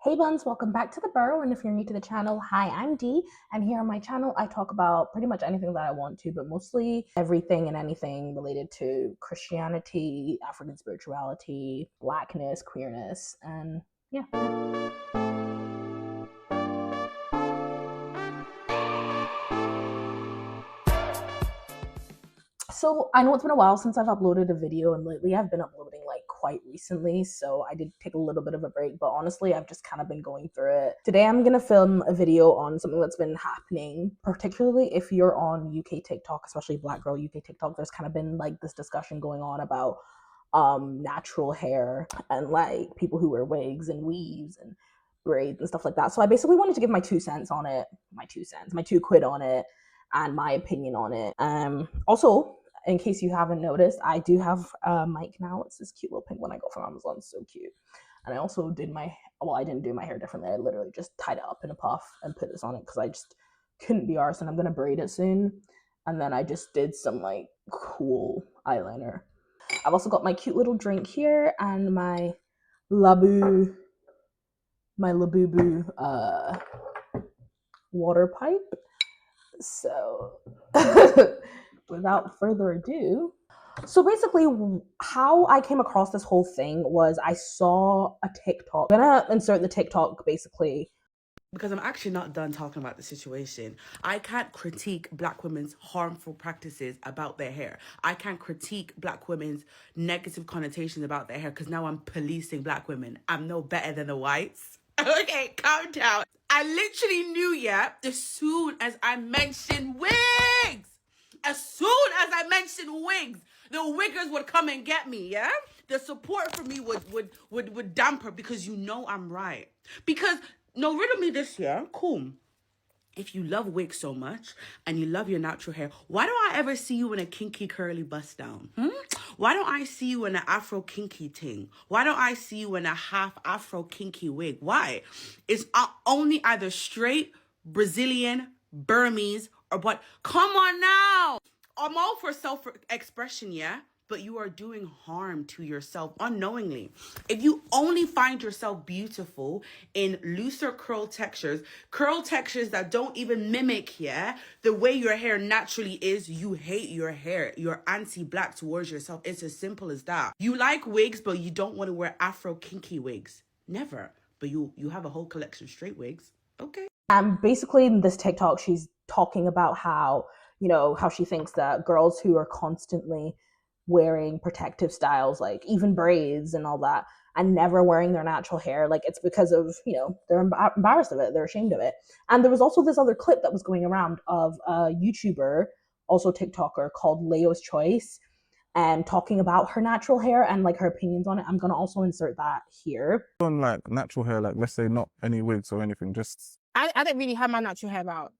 Hey buns, welcome back to the Burrow, and if you're new to the channel, hi, I'm Dee, and here on my channel I talk about pretty much anything that I want to, but mostly everything and anything related to Christianity, African spirituality, blackness, queerness, and yeah. So I know it's been a while since I've uploaded a video, and lately I've been uploading like quite recently, so I did take a little bit of a break, but honestly I've just kind of been going through it. Today I'm gonna film a video on something that's been happening, particularly if you're on UK TikTok, especially Black girl UK TikTok. There's kind of been like this discussion going on about natural hair and like people who wear wigs and weaves and braids and stuff like that. So I basically wanted to give my 2 cents on it, my 2 quid on it, and my opinion on it. Also, in case you haven't noticed, I do have a mic now. It's this cute little pink one I got from Amazon. It's so cute. And I also did I didn't do my hair differently. I literally just tied it up in a puff and put this on it because I just couldn't be arsed, and I'm gonna braid it soon. And then I just did some like cool eyeliner. I've also got my cute little drink here and my Labubu water pipe. So without further ado, so basically how I came across this whole thing was I saw a TikTok. I'm gonna insert the TikTok basically because I'm actually not done talking about the situation. I can't critique Black women's harmful practices about their hair. I can't critique Black women's negative connotations about their hair because now I'm policing Black women. I'm no better than the whites. Okay, calm down. I literally knew, as soon as I mentioned wigs, the wiggers would come and get me, yeah? The support for me would damper because you know I'm right. Because, no, riddle me this, yeah? Cool. If you love wigs so much and you love your natural hair, why don't I ever see you in a kinky curly bust down? Why don't I see you in an afro kinky ting? Why don't I see you in a half afro kinky wig? Why? It's only either straight, Brazilian, Burmese, or what? Come on now. I'm all for self-expression, yeah? But you are doing harm to yourself unknowingly. If you only find yourself beautiful in looser curl textures that don't even mimic, the way your hair naturally is, you hate your hair. You're anti-Black towards yourself. It's as simple as that. You like wigs, but you don't want to wear afro kinky wigs. Never. But you have a whole collection of straight wigs. Okay. Basically in this TikTok, she's talking about how, how she thinks that girls who are constantly wearing protective styles, like even braids and all that, and never wearing their natural hair, like it's because of, they're embarrassed of it, they're ashamed of it. And there was also this other clip that was going around of a YouTuber, also TikToker, called Leo's Choice, and talking about her natural hair and like her opinions on it. I'm gonna also insert that here. On like natural hair, like let's say not any wigs or anything, just I don't really have my natural hair out.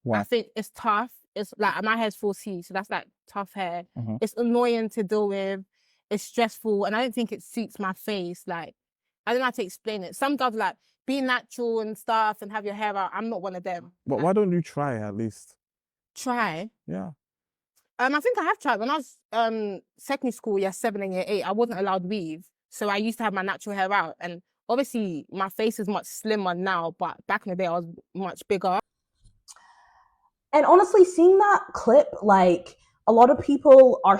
why? I think it's tough. It's like my hair's 4C, so that's like tough hair. It's annoying to deal with. It's stressful, and I don't think it suits my face. Like, I don't know how to explain it. Some girls like be natural and stuff and have your hair out. I'm not one of them. But why don't you try at least? Try. Yeah. I think I have tried. When I was secondary school, year 7 and year 8, I wasn't allowed weave. So I used to have my natural hair out. And obviously my face is much slimmer now, but back in the day I was much bigger. And honestly, seeing that clip, like a lot of people are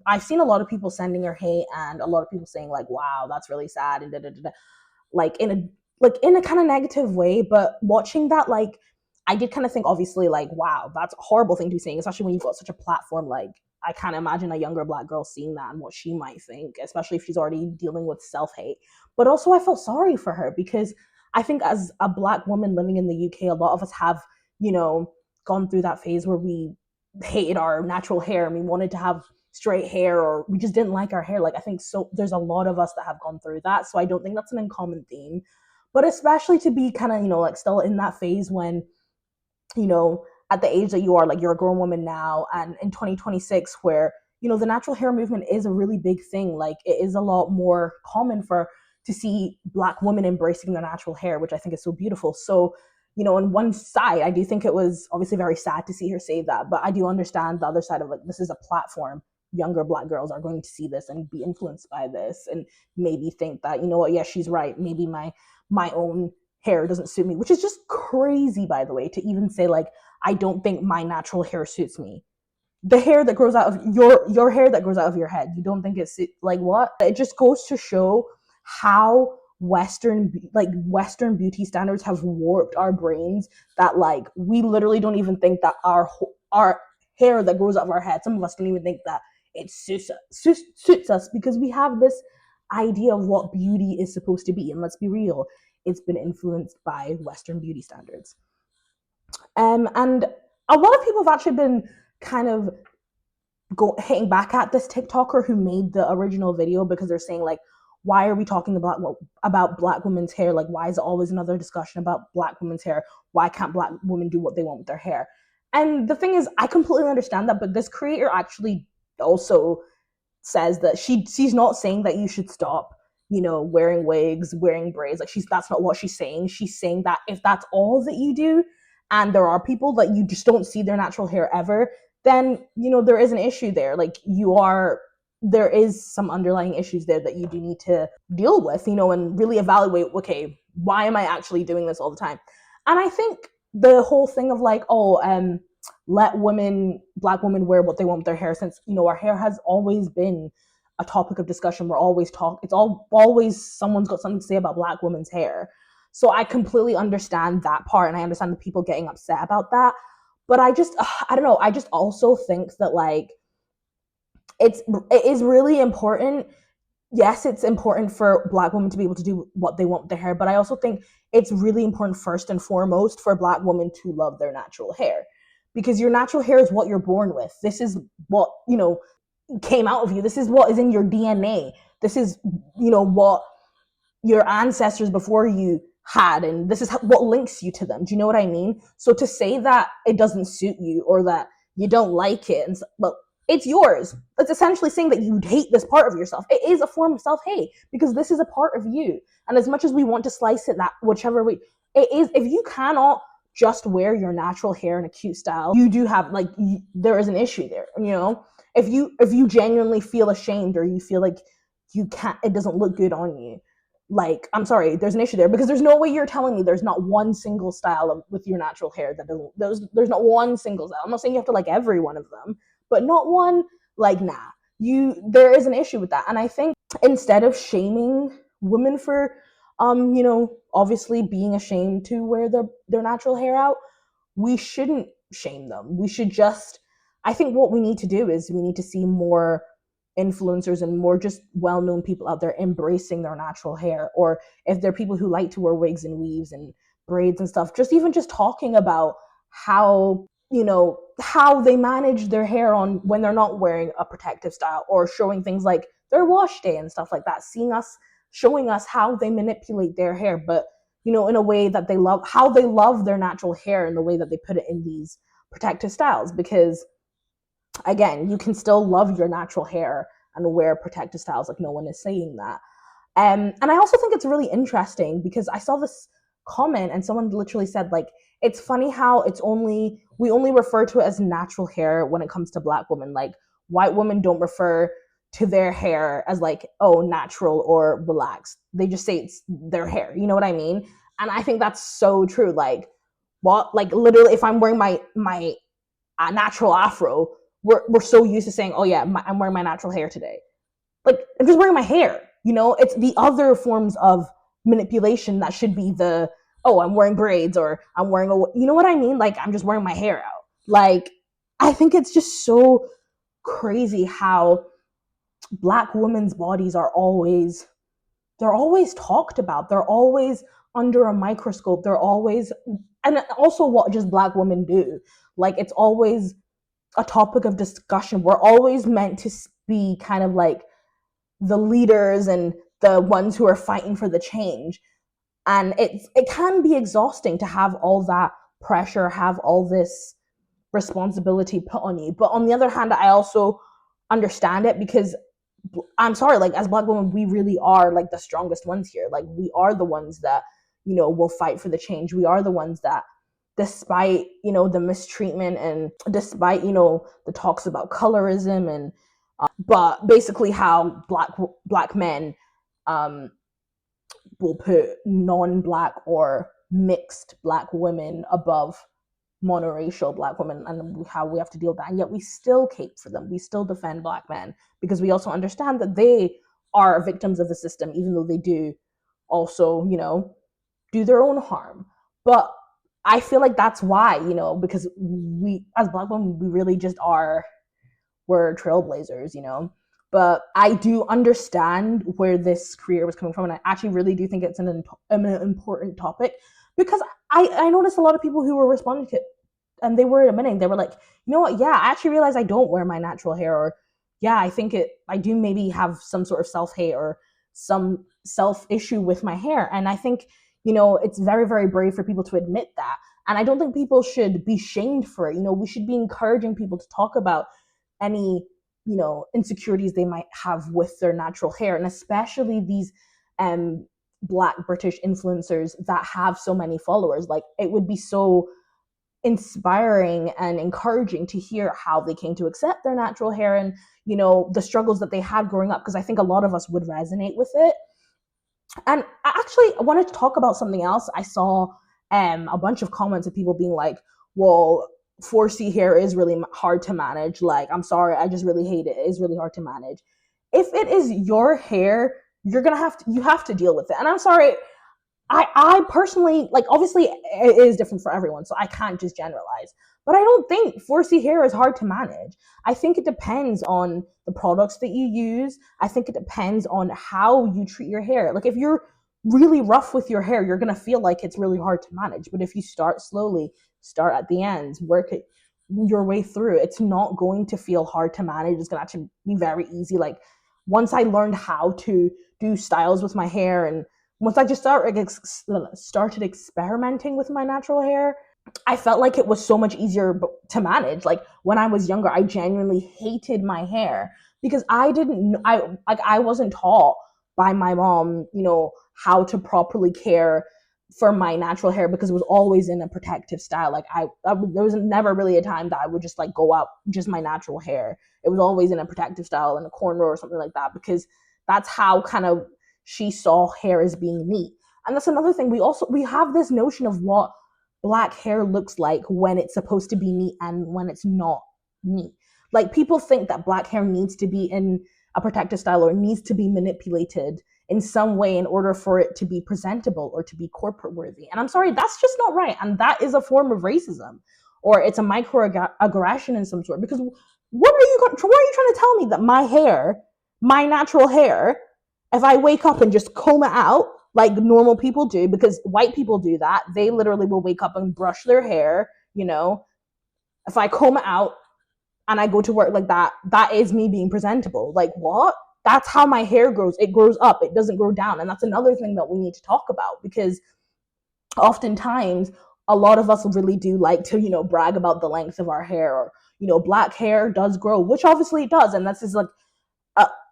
I've seen a lot of people sending her hate, and a lot of people saying like, wow, that's really sad, and like in a kind of negative way. But watching that, like, I did kind of think, obviously, like, wow, that's a horrible thing to be saying, especially when you've got such a platform. Like, I can't imagine a younger Black girl seeing that and what she might think, especially if she's already dealing with self-hate. But also I felt sorry for her because I think as a Black woman living in the UK, a lot of us have, gone through that phase where we hated our natural hair and we wanted to have straight hair, or we just didn't like our hair. Like, I think so there's a lot of us that have gone through that. So I don't think that's an uncommon theme. But especially to be kind of, like still in that phase when, at the age that you are, like you're a grown woman now, and in 2026 where, the natural hair movement is a really big thing. Like, it is a lot more common to see Black women embracing their natural hair, which I think is so beautiful. So, on one side, I do think it was obviously very sad to see her say that, but I do understand the other side of, like, this is a platform. Younger Black girls are going to see this and be influenced by this and maybe think that, yeah, she's right. Maybe my my own hair doesn't suit me, which is just crazy, by the way, to even say like, I don't think my natural hair suits me. The hair that grows out of your hair that grows out of your head, you don't think it's like what? It just goes to show how Western beauty standards have warped our brains, that like we literally don't even think that our hair that grows out of our head, some of us don't even think that it suits us, because we have this idea of what beauty is supposed to be. And let's be real, it's been influenced by Western beauty standards. And a lot of people have actually been kind of hitting back at this TikToker who made the original video, because they're saying like, why are we talking about Black women's hair? Like, why is it always another discussion about Black women's hair? Why can't Black women do what they want with their hair? And the thing is, I completely understand that, but this creator actually also says that she's not saying that you should stop, wearing wigs, wearing braids. Like, that's not what she's saying. She's saying that if that's all that you do, and there are people that you just don't see their natural hair ever, then there is an issue there. Like, there is some underlying issues there that you do need to deal with, and really evaluate, okay, why am I actually doing this all the time? And I think the whole thing of like, let Black women wear what they want with their hair, since our hair has always been a topic of discussion. It's always someone's got something to say about Black women's hair. So I completely understand that part, and I understand the people getting upset about that. But I don't know, I just also think that like it is really important. Yes, it's important for Black women to be able to do what they want with their hair, but I also think it's really important, first and foremost, for Black women to love their natural hair, because your natural hair is what you're born with. This is what came out of you. This is what is in your DNA. This is what your ancestors before you had, and this is what links you to them. Do you know what I mean? So to say that it doesn't suit you, or that you don't like it, well, it's yours. It's essentially saying that you hate this part of yourself. It is a form of self-hate, because this is a part of you. And as much as we want to slice it that whichever way it is, if you cannot just wear your natural hair in a cute style, you do have there is an issue there. If you genuinely feel ashamed, or you feel like you can't, it doesn't look good on you, like, I'm sorry, there's an issue there, because there's no way you're telling me there's not one single style with your natural hair that doesn't, there's not one single style. I'm not saying you have to like every one of them, but not one. Like, nah, there is an issue with that. And I think instead of shaming women for obviously being ashamed to wear their natural hair out, we shouldn't shame them. We should just, I think what we need to do is we need to see more influencers and more just well-known people out there embracing their natural hair. Or if there are people who like to wear wigs and weaves and braids and stuff, just talking about how how they manage their hair on when they're not wearing a protective style, or showing things like their wash day and stuff like that, showing us how they manipulate their hair, but in a way that they love their natural hair, in the way that they put it in these protective styles. Because again, you can still love your natural hair and wear protective styles, like no one is saying that. And I also think it's really interesting, because I saw this comment and someone literally said, like, it's funny how we only refer to it as natural hair when it comes to Black women. Like, white women don't refer to their hair as like, oh, natural or relaxed. They just say it's their hair. You know what I mean? And I think that's so true. Like, what? Like, literally, if I'm wearing my natural afro, we're so used to saying, oh yeah, I'm wearing my natural hair today. Like, I'm just wearing my hair. It's the other forms of manipulation that should be the, oh, I'm wearing braids, or I'm wearing you know what I mean? Like, I'm just wearing my hair out. Like, I think it's just so crazy how Black women's bodies they're always talked about. They're always under a microscope. They're always, and also what just Black women do. Like, it's always a topic of discussion. We're always meant to be kind of like the leaders and the ones who are fighting for the change. And it can be exhausting to have all that pressure, have all this responsibility put on you. But on the other hand, I also understand it, because I'm sorry, like, as Black women, we really are like the strongest ones here. Like, we are the ones that will fight for the change. We are the ones that, despite the mistreatment, and despite the talks about colorism, and but basically how black men people put non-black or mixed black women above monoracial black women, and how we have to deal with that. And yet we still cape for them. We still defend black men because we also understand that they are victims of the system, even though they do also, do their own harm. But I feel like that's why, because we as black women, we really just are, we're trailblazers, But I do understand where this career was coming from, and I actually really do think it's an important topic, because I noticed a lot of people who were responding to it, and they were admitting, they were like, you know what, yeah, I actually realized I don't wear my natural hair, or yeah, I do maybe have some sort of self-hate or some self-issue with my hair. And I think, it's very, very brave for people to admit that. And I don't think people should be shamed for it. We should be encouraging people to talk about any, insecurities they might have with their natural hair, and especially these Black British influencers that have so many followers. Like, it would be so inspiring and encouraging to hear how they came to accept their natural hair, and the struggles that they had growing up, because I think a lot of us would resonate with it. And I wanted to talk about something else. I saw a bunch of comments of people being like, well, 4C hair is really hard to manage. Like, I'm sorry, I just really hate it. It is really hard to manage. If it is your hair, you have to deal with it. And I'm sorry, I personally, like, obviously it is different for everyone, so I can't just generalize. But I don't think 4C hair is hard to manage. I think it depends on the products that you use. I think it depends on how you treat your hair. Like, if you're really rough with your hair, you're going to feel like it's really hard to manage. But if you start slowly, start at the ends, work it your way through, it's not going to feel hard to manage. It's going to actually be very easy. Like, once I learned how to do styles with my hair, and once I just started experimenting with my natural hair, I felt like it was so much easier to manage. Like, when I was younger, I genuinely hated my hair because I wasn't taught by my mom, how to properly care for my natural hair, because it was always in a protective style. Like, there was never really a time that I would just like go out just my natural hair. It was always in a protective style, in a cornrow or something like that, because that's how kind of she saw hair as being neat. And that's another thing. We have this notion of what black hair looks like when it's supposed to be neat and when it's not neat. Like, people think that black hair needs to be in a protective style or needs to be manipulated in some way in order for it to be presentable or to be corporate worthy. And I'm sorry, that's just not right. And that is a form of racism, or it's a microaggression in some sort. Because what are you trying to tell me that my hair, my natural hair, if I wake up and just comb it out like normal people do, because white people do that, they literally will wake up and brush their hair, if I comb it out and I go to work like that, that is me being presentable. Like, what? That's how my hair grows. It grows up, it doesn't grow down. And that's another thing that we need to talk about, because oftentimes a lot of us really do like to, brag about the length of our hair, or, black hair does grow, which obviously it does. And that's just like,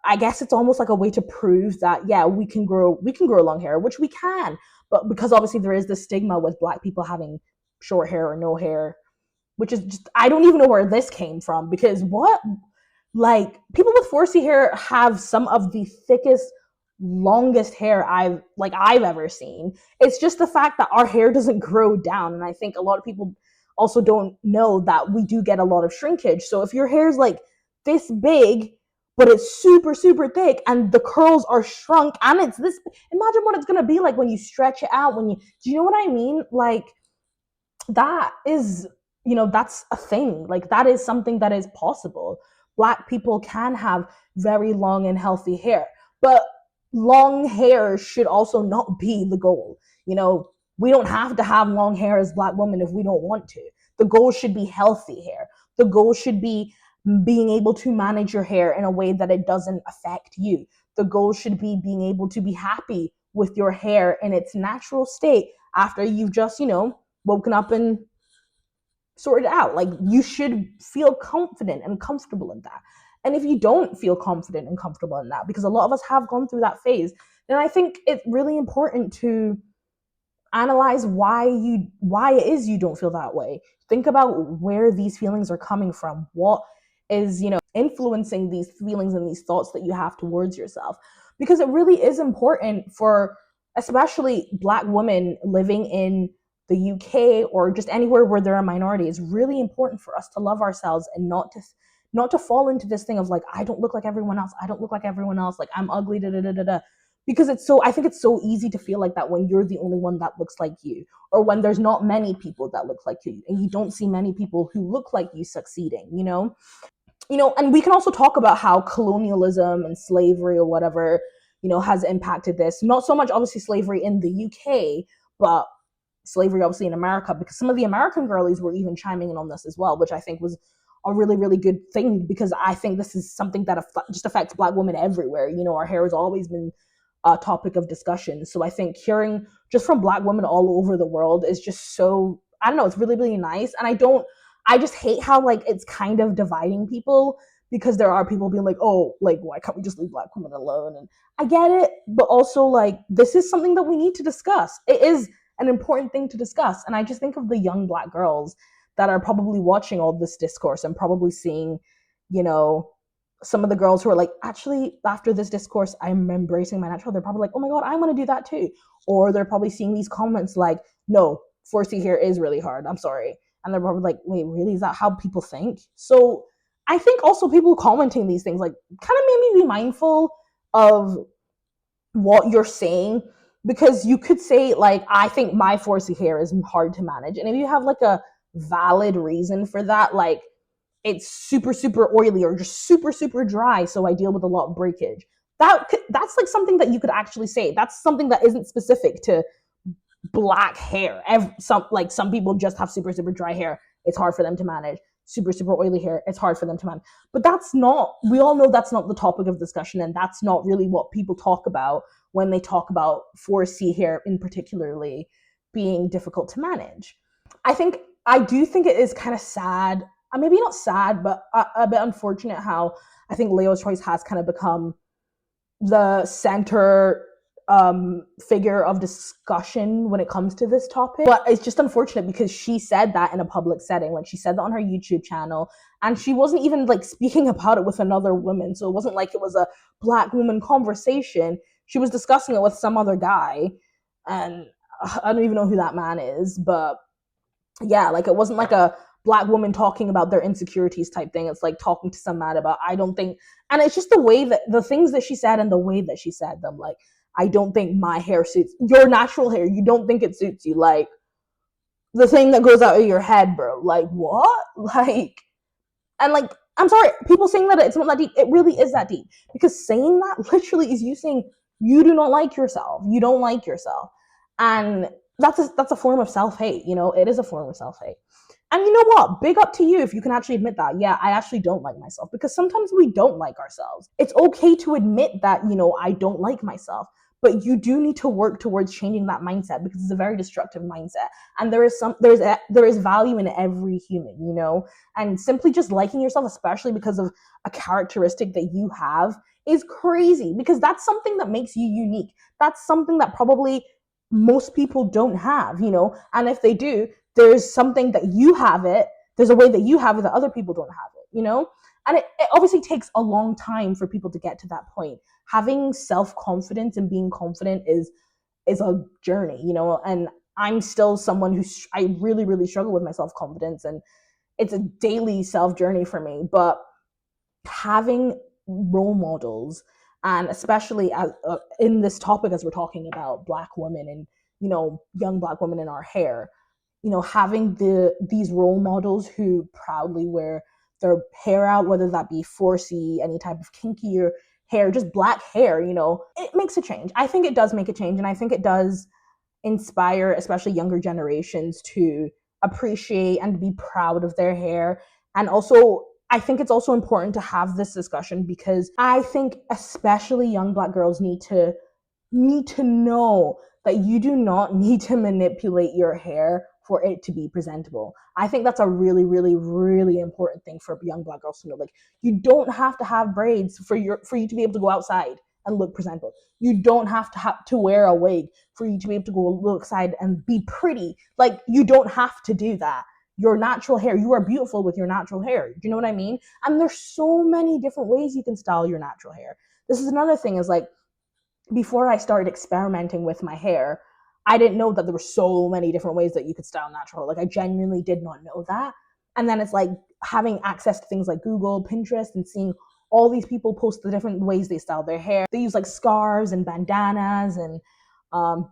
I guess it's almost like a way to prove that, yeah, we can grow long hair, which we can. But because obviously there is this stigma with black people having short hair or no hair, which is just, I don't even know where this came from, because what? Like, people with 4C hair have some of the thickest, longest hair I've ever seen. It's just the fact that our hair doesn't grow down. And I think a lot of people also don't know that we do get a lot of shrinkage. So if your hair is like this big, but it's super, super thick, and the curls are shrunk, and it's this, imagine what it's going to be like when you stretch it out, do you know what I mean? Like, that is, that's a thing. Like, that is something that is possible. Black people can have very long and healthy hair, but long hair should also not be the goal. We don't have to have long hair as black women if we don't want to. The goal should be healthy hair. The goal should be being able to manage your hair in a way that it doesn't affect you. The goal should be being able to be happy with your hair in its natural state after you've just, woken up and sorted it out. Like, you should feel confident and comfortable in that. And if you don't feel confident and comfortable in that, because a lot of us have gone through that phase, then I think it's really important to analyze why it is you don't feel that way. Think about where these feelings are coming from. What is, influencing these feelings and these thoughts that you have towards yourself? Because it really is important for especially Black women living in the UK or just anywhere where they're a minority, it's really important for us to love ourselves and not to fall into this thing of like, I don't look like everyone else, I don't look like everyone else, like I'm ugly, da da da da da. Because I think it's so easy to feel like that when you're the only one that looks like you, or when there's not many people that look like you, and you don't see many people who look like you succeeding, and we can also talk about how colonialism and slavery or whatever, has impacted this. Not so much obviously slavery in the UK, but slavery obviously in America, because some of the American girlies were even chiming in on this as well, which I think was a really, really good thing, because I think this is something that just affects Black women everywhere. Our hair has always been a topic of discussion. So I think hearing just from Black women all over the world is just so, I don't know, it's really, really nice. And I just hate how like it's kind of dividing people, because there are people being like, oh, like why can't we just leave Black women alone? And I get it, but also like this is something that we need to discuss. It is an important thing to discuss. And I just think of the young Black girls that are probably watching all this discourse and probably seeing, you know, some of the girls who are like, actually, after this discourse, I'm embracing my natural. They're probably like, oh my God, I want to do that too. Or they're probably seeing these comments like, no, 4C hair is really hard. I'm sorry. And they're probably like, wait, really? Is that how people think? So I think also people commenting these things like kind of made me be mindful of what you're saying, because you could say like, I think my 4C hair is hard to manage, and if you have like a valid reason for that, like it's super super oily or just super super dry, so I deal with a lot of breakage, that's like something that you could actually say. That's something that isn't specific to Black hair. Some people just have super super dry hair, it's hard for them to manage. Super super oily hair, it's hard for them to manage. But that's not, we all know that's not the topic of discussion, and that's not really what people talk about when they talk about 4C hair in particularly being difficult to manage. I do think it is kind of sad, maybe not sad, but a bit unfortunate how I think Leo's choice has kind of become the center figure of discussion when it comes to this topic. But it's just unfortunate because she said that in a public setting. Like, she said that on her YouTube channel, and she wasn't even like speaking about it with another woman. So it wasn't like it was a Black woman conversation. She was discussing it with some other guy, and I don't even know who that man is, but yeah, like it wasn't like a Black woman talking about their insecurities type thing. It's like talking to some man about, I don't think, and it's just the way that the things that she said and the way that she said them. Like, I don't think my hair suits your natural hair. You don't think it suits you. Like, the thing that goes out of your head, bro. Like, what? Like, and like, I'm sorry, people saying that it's not that deep. It really is that deep, because saying that literally is you saying you do not like yourself. You don't like yourself, and that's a form of self hate. It is a form of self hate. And you know what? Big up to you if you can actually admit that. Yeah, I actually don't like myself, because sometimes we don't like ourselves. It's okay to admit that, I don't like myself, but you do need to work towards changing that mindset, because it's a very destructive mindset. And there is value in every human, and simply just liking yourself, especially because of a characteristic that you have, is crazy, because that's something that makes you unique. That's something that probably most people don't have, and if they do, there's something that you have it, there's a way that you have it that other people don't have it. And it obviously takes a long time for people to get to that point. Having self-confidence and being confident is a journey, and I'm still someone I really really struggle with my self-confidence, and it's a daily self journey for me. But having role models, and especially in this topic, as we're talking about Black women and young Black women in our hair, having these role models who proudly wear their hair out, whether that be 4C, any type of kinkier hair, just Black hair, it makes a change. I think it does make a change, and I think it does inspire especially younger generations to appreciate and be proud of their hair. And also, I think it's also important to have this discussion, because I think especially young Black girls need to know that you do not need to manipulate your hair for it to be presentable. I think that's a really, really, really important thing for young Black girls to know. Like, you don't have to have braids for you to be able to go outside and look presentable. You don't have to wear a wig for you to be able to go look outside and be pretty. Like, you don't have to do that. Your natural hair, you are beautiful with your natural hair. Do you know what I mean? And there's so many different ways you can style your natural hair. This is another thing, is like, before I started experimenting with my hair, I didn't know that there were so many different ways that you could style natural. Like I genuinely did not know that. And then it's like having access to things like Google, Pinterest, and seeing all these people post the different ways they style their hair. They use like scarves and bandanas and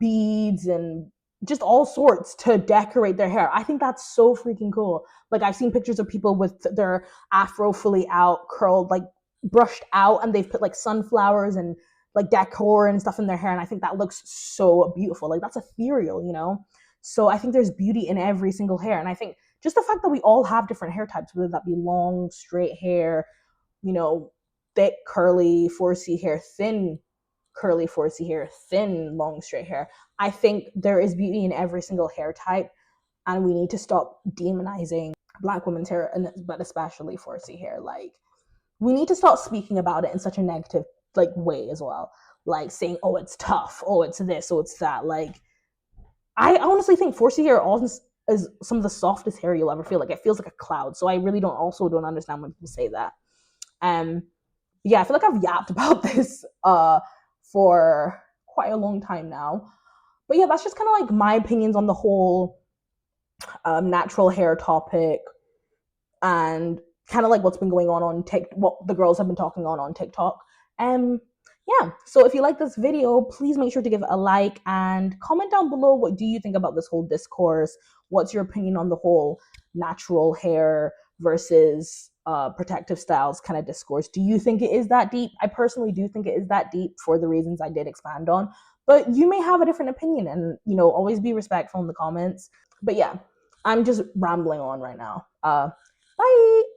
beads and just all sorts to decorate their hair. I think that's so freaking cool. Like I've seen pictures of people with their afro fully out, curled, like brushed out, and they've put like sunflowers and like decor and stuff in their hair, and I think that looks so beautiful. Like that's ethereal, you know. So I think there's beauty in every single hair, and I think just the fact that we all have different hair types, whether that be long straight hair, you know, thick curly 4C hair, thin curly 4C hair, thin long straight hair, I think there is beauty in every single hair type, and we need to stop demonizing Black women's hair, and but especially 4C hair. Like we need to start speaking about it in such a negative like way as well, like saying, oh, it's tough, oh, it's this, oh, it's that. Like I honestly think 4C hair is some of the softest hair you'll ever feel. Like it feels like a cloud. So I really don't understand when people say that. um yeah, I feel like I've yapped about this for quite a long time now, but yeah, that's just kind of like my opinions on the whole natural hair topic, and kind of like what's been going on TikTok, what the girls have been talking on TikTok. Um, yeah. So if you like this video, please make sure to give it a like and comment down below. What do you think about this whole discourse? What's your opinion on the whole natural hair versus protective styles kind of discourse? Do you think it is that deep? I personally do think it is that deep for the reasons I did expand on. But you may have a different opinion, and always be respectful in the comments. But yeah, I'm just rambling on right now. Bye.